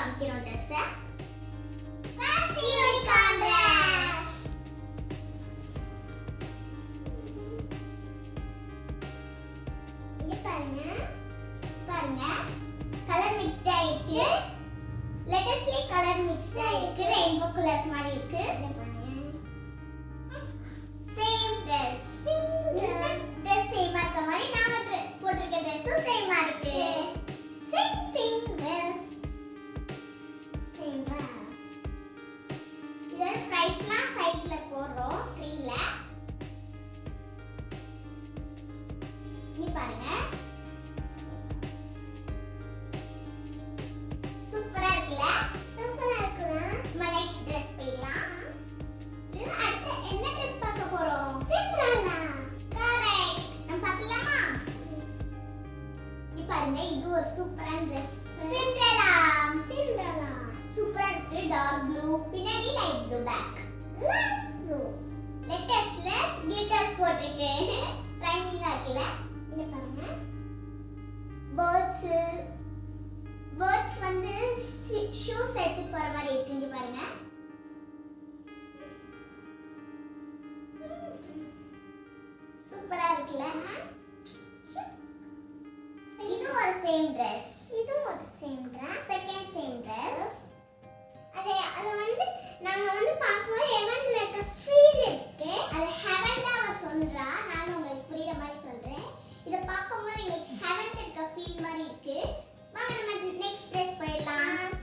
காமிக்கிறோம் dress. First unicorn Dress. இங்க பாருங்க கலர் மிக்ஸ்டா இருக்கு. லெட்டஸ்ட்லி கலர் மிக்ஸ்டா இருக்கு. ரெயின்போ கலர்ஸ் மாதிரி இருக்கு. Same Dress. Dress சேமா இருக்க மாதிரி நான் போட்டிருக்க Dress சேமா இருக்கு. Same Dress. Same Dress. இதோட பிரைஸ்லாம் சைட்ல போடுறோம் ஸ்கிரீன்ல. நீ பாருங்க. சூப்பரா இருக்குல? சூப்பரா இருக்குல? நம்ம நெக்ஸ்ட் Dress போயிடலாம். இது அடுத்து என்ன Dress பார்க்க போறோம்? சிண்ட்ரெல்லா. கரெக்ட். நம்ம பார்க்கலாமா? நீ பாருங்க இது ஒரு சூப்பரான Dress. சிண்ட்ரெல்லா. சூப்பரா இருக்கு. டார்க் ப்ளூ, பின்னாடி light blue back. Light blue. லெட்டஸ்ட்ல கிளிட்டர்ஸ் போட்டுருக்கு. ரைமிங்கா இருக்குல? இங்க பாருங்க. பேர்ட்ஸ் வந்து ஷூஸ் எடுத்து போற மாதிரி இருக்கு. இங்க பாருங்க. சூப்பரா இருக்குல? இது ஒரு same Dress. Second same Dress. அது வந்து நாங்க வந்து பாக்கும்போது ஹெவன்ல இருக்க ஃபீல் இருக்கு. அது ஹெவன் தான் அவ சொல்றா. நான் உங்களுக்கு புரியுற மாதிரி சொல்றேன். இத பாக்கும்போது உங்களுக்கு ஹெவன்ல இருக்க ஃபீல் மாதிரி இருக்கு. வாங்க நம்ம நெக்ஸ்ட் Dress போயிடலாம்.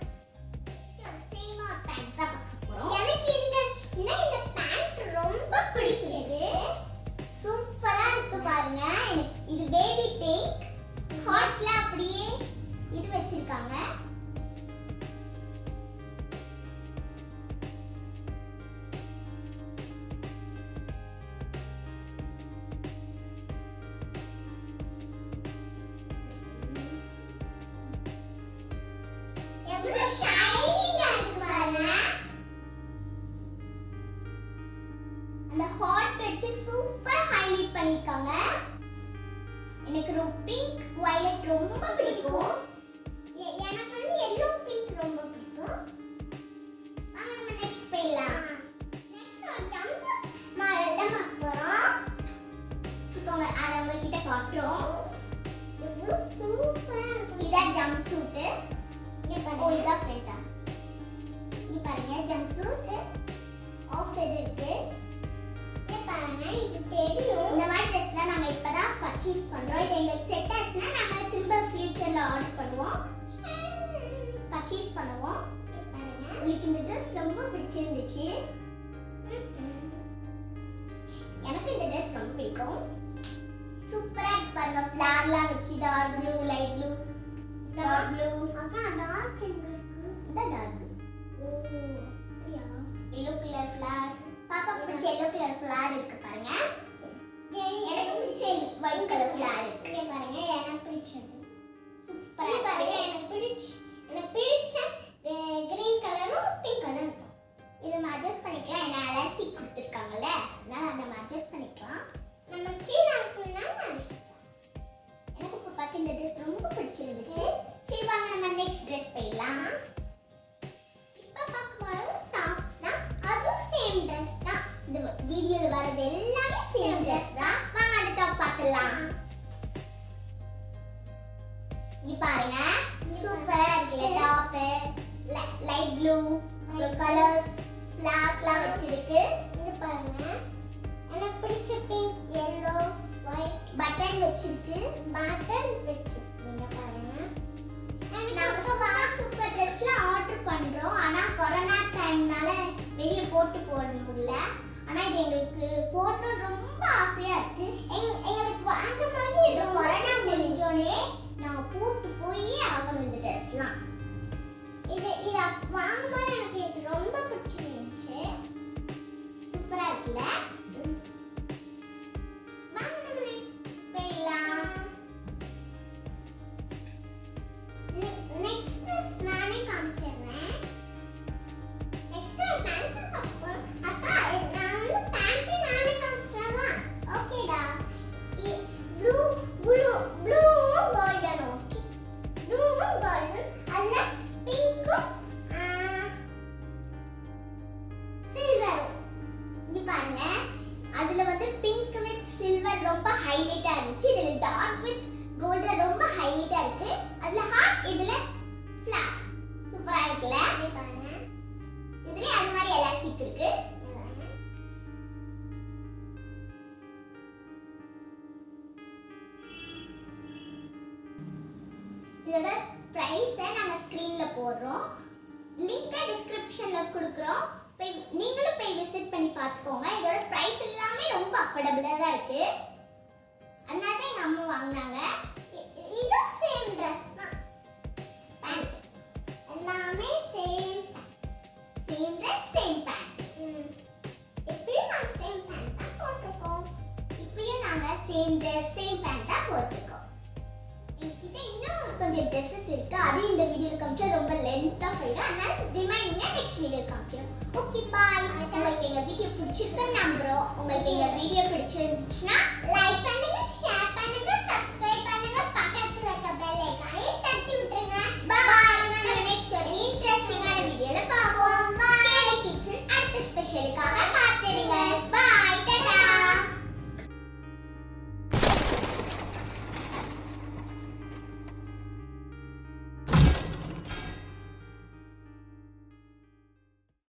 சேம் ஒரு பேண்ட் தான் பார்க்க போறோம். எனக்கு இந்த பேண்ட் ரொம்ப பிடிச்சது. சூப்பரா இருக்கு பாருங்க. இது பேபி பிங்க். ஹார்ட்ல அப்படியே இது வச்சிருக்காங்க. எவ்வளவு ஷைனிங்கா இருக்கு பாருங்க. அந்த ஹார்ட் வச்சு சூப்பர் ஹைலைட் பண்ணிருக்காங்க. எனக்கு பிங்க் வயலட் ரொம்ப பிடிக்கும். எனக்கு வந்து yellow pink ரொம்ப பிடிக்கும். வாங்க நம்ம நெக்ஸ்ட் போயிடலாம். நெக்ஸ்ட் ஜம்ப் மாடல் தான் பார்க்க போறோம். இப்போ அதை உங்ககிட்ட காட்டுறோம். எவ்வளவு சூப்பரா இருக்கு. இதான் ஜம்ப் சூட். இங்க பாருங்க. இதான் ஃப்ரண்டா. இங்க பாருங்க ஜம்ப் சூட் ஆஃப் இருக்கு. இங்க பாருங்க இது தெரியும். இந்த மாதிரி ட்ரெஸ்லாம் நாங்க இப்பதான் பர்ச்சேஸ் பண்றோம். இது எங்களுக்கு செட் ஆச்சுன்னா நாங்க திரும்ப ஃபியூச்சர்ல ஆர்டர் பண்ணுவோம். பர்ச்சேஸ் பண்ணுவோம். உங்களுக்கு இந்த Dress ரொம்ப பிடிச்சிருந்துச்சு. எனக்கு இந்த Dress ரொம்ப பிடிக்கும். சூப்பரா இருக்கு பாருங்க. ஃப்ளார்லாம் வச்சு dark blue, light blue, dark blue. அக்கா டார்க் எங்க இருக்கு? இந்த டார்க் ப்ளூ. ஓ அப்படியா? yellow colour flower. பாப்பா பிடிச்ச yellow கலர் ஃப்ளார் இருக்கு பாருங்க. எனக்கு பிடிச்ச ஒயிட் கலர் ஃப்ளார் இருக்கு பாருங்க. எனக்கு பிடிச்சது சூப்பரா பாருங்க. எனக்கு பிடிச்ச கிரீன் கலரும் பிங்க் கலரும். இதை நம்ம அட்ஜஸ்ட் பண்ணிக்கலாம். ஏன்னா எலாஸ்டிக் கொடுத்துருக்காங்கல்ல, அதனால நம்ம அட்ஜஸ்ட் பண்ணிக்கலாம். நம்ம கீழே இருக்குன்னா எனக்கு இப்போ பார்க்க இந்த Dress ரொம்ப பிடிச்சிருந்துச்சு. சரி வாங்க நம்ம நெக்ஸ்ட் Dress போயிடலாம். இப்போ பார்க்கும்போது டாப் தான். அதுவும் சேம் Dress தான். இந்த வீடியோல வரது எல்லாமே சேம் Dress தான். வாங்க அந்த டாப் பார்க்கலாம். இங்க பாருங்க சூப்பரா இருக்குல டாப். லைட் ப்ளூ கலர்ஸ் ஃப்ளார்ஸ்லாம் வச்சிருக்கு. இங்க பாருங்க. எனக்கு பிடிச்ச பிங்க், yellow, white பட்டன் வச்சிருக்கு. இங்க பாருங்க. நாங்க சூப்பர் Dressல ஆர்டர் பண்றோம். ஆனா கொரோனா டைம்னால வெளிய போட முடியல. ஆனா இது எங்களுக்கு போடணும் ரொம்ப ஆசையா இருக்கு. எங்களுக்கு வாங்க மாதிரி இது கொரோனா முடிஞ்சோனே நான் போட்டு போயே ஆகணும் இந்த Dressலாம். இது வாங்கும்போது எனக்கு இது ரொம்ப பிடிச்சிருந்துச்சு. சூப்பரா இருக்குல்ல? வாங்க நம்ம நெக்ஸ்ட் போயிடலாம். நெக்ஸ்ட் நானே காமிச்சிடுறேன். நெக்ஸ்ட் பேண்ட் பார்ப்போம். இதோட பிரைஸை நாங்கள் ஸ்க்ரீனில் போடுறோம், லிங்கை டிஸ்கிரிப்ஷனில் கொடுக்குறோம். போய் நீங்களும் போய் விசிட் பண்ணி பார்த்துக்கோங்க. இதோட ப்ரைஸ் எல்லாமே ரொம்ப அஃபோர்டபுளாக தான் இருக்குது. அதனால தான் எங்கள் அம்மா வாங்கினாங்க. இதுவும் சேம் ட்ரெஸ் தான், பேண்ட் எல்லாமே சேம் ட்ரெஸ் சேம் பேண்ட். இப்பயும் நாங்கள் சேம் பேண்ட் தான் போட்டிருக்கோம். இப்பயும் நாங்கள் சேம் ட்ரெஸ் சேம் பேண்ட் தான் போட்டிருக்கோம். என்கிட்ட இன்னும் கொஞ்சம் ட்ரெஸ்ஸஸ் இருக்கு, அது இந்த வீடியோவில் காமிச்சா ரொம்ப லென்த்தாக போயிடும். அதனால ரிமைனிங்கை நெக்ஸ்ட் வீடியோ காமிக்கிறோம். Okay bye. உங்களுக்கு எங்கள் வீடியோ பிடிச்சிருக்குன்னு நம்புகிறோம். உங்களுக்கு எங்கள் வீடியோ பிடிச்சிருந்துச்சுன்னா லைக் பண்ணி